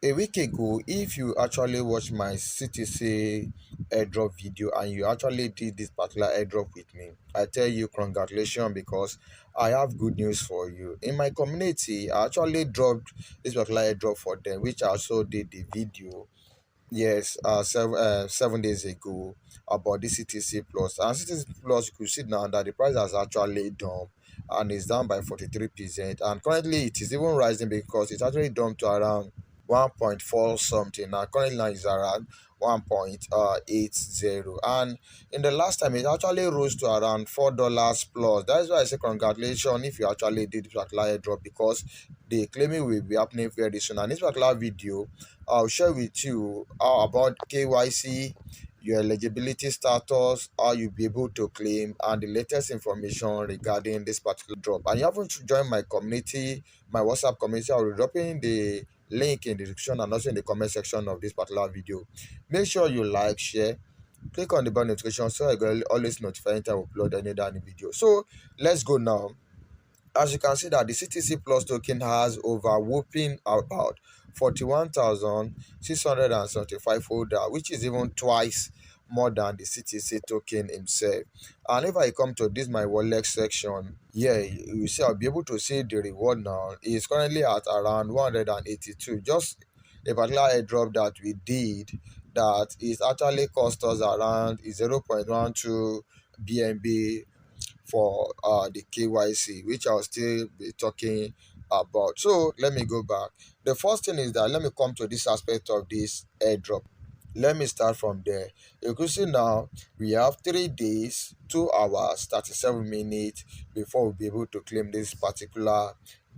A week ago, if you actually watch my CTC airdrop video and you actually did this particular airdrop with me, I tell you congratulations because I have good news for you. In my community, I actually dropped this particular airdrop for them, which I also did the video. Yes, 7 days ago about the CTC Plus. And CTC Plus, you could see now that the price has actually dumped and is down by 43%. And currently, it is even rising because it's actually dumped to around 1.4 something. Now, currently, now is around 1.80. And in the last time, it actually rose to around $4 plus. That is why I say congratulations if you actually did this particular airdrop because the claiming will be happening very soon. And this particular video, I'll share with you about KYC, your eligibility status, how you'll be able to claim, and the latest information regarding this particular drop. And you haven't joined my community, my WhatsApp community, I'll be dropping the link in the description and also in the comment section of this particular video. Make sure you like, share, click on the bell notification so I will always notify anytime I upload any other video. So let's go now. As you can see that the CTC Plus token has over whooping about 41,675 holder, which is even twice more than the CTC token himself. And if I come to this my wallet section, yeah, you see I'll be able to see the reward now is currently at around 182. Just a particular airdrop that we did that is actually cost us around 0.12 BNB for the KYC, which I'll still be talking about. So let me go back. The first thing is that let me come to this aspect of this airdrop. Let me start from there. You can see now we have 3 days, 2 hours, 37 minutes before we'll be able to claim this particular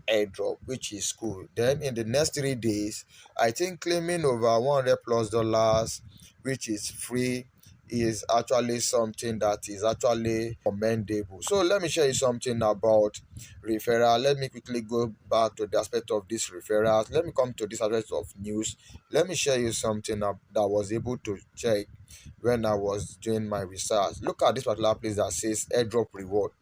airdrop, which is cool. Then in the next 3 days, I think claiming over 100 plus dollars, which is free, is actually something that is actually commendable. So let me share you something about referral. Let me quickly go back to the aspect of this referrals. Let me come to this aspect of news. Let me share you something that I was able to check when I was doing my research. Look at this particular place that says airdrop reward.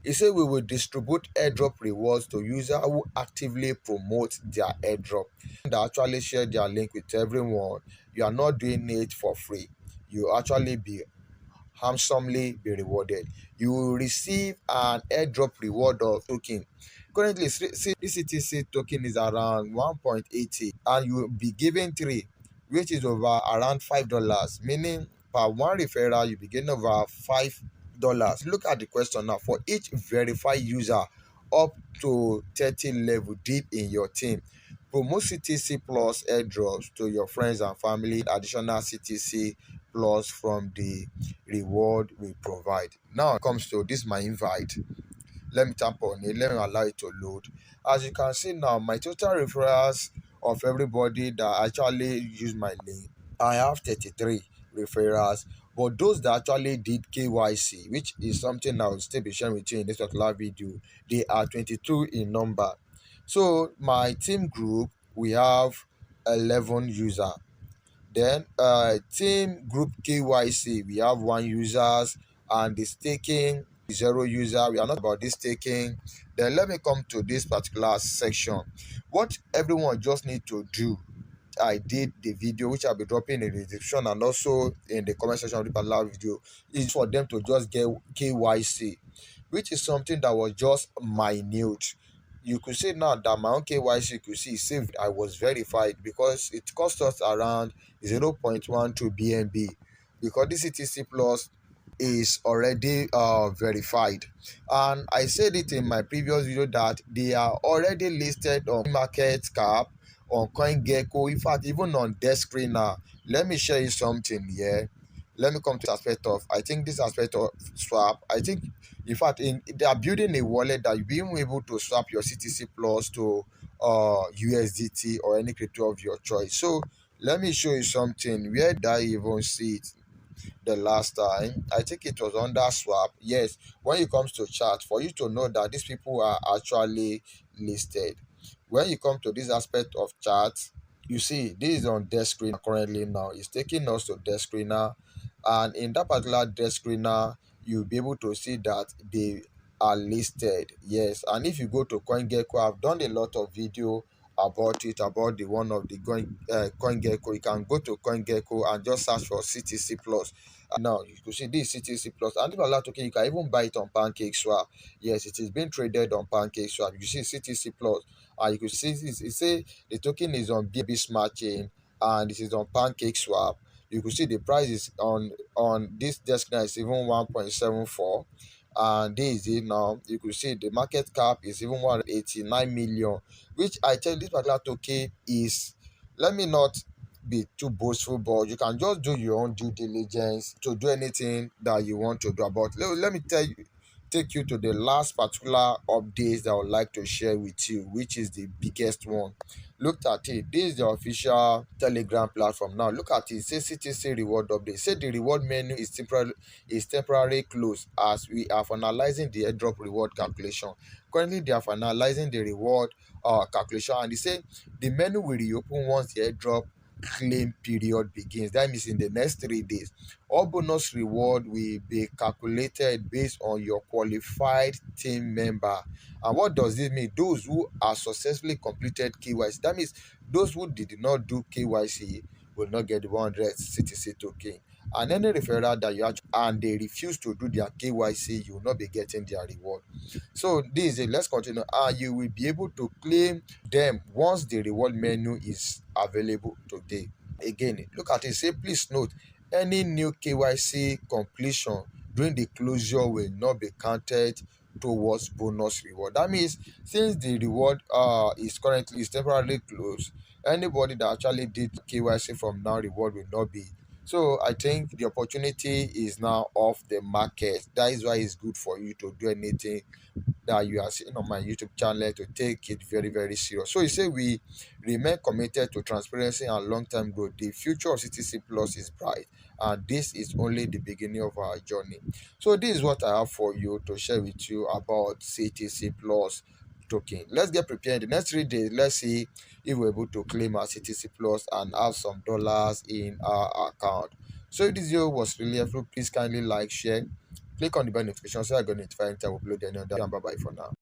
He said we will distribute airdrop rewards to users who actively promote their airdrop. They actually share their link with everyone. You are not doing it for free. You actually be handsomely be rewarded. You will receive an airdrop reward of token. Currently, CTC token is around 1.80 and you will be given 3, which is over around $5, meaning per one referral you be getting over $5. Look at the question now. For each verified user up to 30 level deep in your team, promote CTC Plus airdrops to your friends and family, additional CTC Plus from the reward we provide. Now it comes to this my invite. Let me tap on it. Let me allow it to load. As you can see now, my total referrals of everybody that actually use my link, I have 33 referrals. But those that actually did KYC, which is something I will still be sharing with you in this particular video, they are 22 in number. So my team group, we have 11 user. Then team group KYC, we have 1 users, and the staking 0 user. We are not about this staking. Then let me come to this particular section. What everyone just need to do, I did the video which I'll be dropping in the description and also in the comment section of the particular video, is for them to just get KYC, which is something that was just minute. You could see now that my own KYC, you could see saved. I was verified because it cost us around 0.12 BNB because this CTC Plus is already verified. And I said it in my previous video that they are already listed on market cap, on CoinGecko, in fact even on Deskrina. Let me share you something here. Let me come to the aspect of, I think this aspect of swap. I think in fact they are building a wallet that you'll be able to swap your CTC Plus to USDT or any crypto of your choice. So let me show you something. Where did I even see it the last time? I think it was under swap. Yes, when it comes to chart, for you to know that these people are actually listed, when you come to this aspect of chart, you see this is on desk screen currently. Now it's taking us to desk screener, and in that particular desk screener you'll be able to see that they are listed. Yes, and if you go to CoinGecko, I've done a lot of video about it, about the one of the CoinGecko, you can go to CoinGecko and just search for CTC Plus. Now you could see this CTC Plus, and if allowed token, you can even buy it on PancakeSwap. Yes, it is being traded on PancakeSwap. You see CTC Plus, and you could see this. It say the token is on BNB Smart Chain, and this is on PancakeSwap. You could see the price is on this desk now is even 1.74, and this is it now. You could see the market cap is even 189 million, which I tell you, this particular token is, let me not be too boastful, but you can just do your own due diligence to do anything that you want to do about. Let me tell you, take you to the last particular updates that I would like to share with you, which is the biggest one. Look at it. This is the official Telegram platform. Now look at it. Say CTC reward update. Say the reward menu is temporarily closed as we are finalizing the airdrop reward calculation. Currently, they are finalizing the reward calculation, and they say the menu will reopen once the airdrop claim period begins. That means in the next 3 days. All bonus reward will be calculated based on your qualified team member. And what does this mean? Those who are successfully completed KYC. That means those who did not do KYC will not get the 100 CTC token. And any referral that you actually and they refuse to do their KYC, you will not be getting their reward. So this is it. Let's continue. And you will be able to claim them once the reward menu is available today. Again, look at it. Say, please note, any new KYC completion during the closure will not be counted towards bonus reward. That means since the reward is temporarily closed, anybody that actually did KYC from now, reward will not be. So I think the opportunity is now off the market. That is why it's good for you to do anything that you are seeing on my YouTube channel, to take it very, very serious. So you say we remain committed to transparency and long-term growth. The future of CTC Plus is bright, and this is only the beginning of our journey. So this is what I have for you to share with you about CTC Plus token. Let's get prepared. In the next 3 days, let's see if we're able to claim our CTC Plus and have some dollars in our account. So if this video was really helpful, please kindly like, share, click on the bell notification so I get notified anytime we upload any other. And bye bye for now.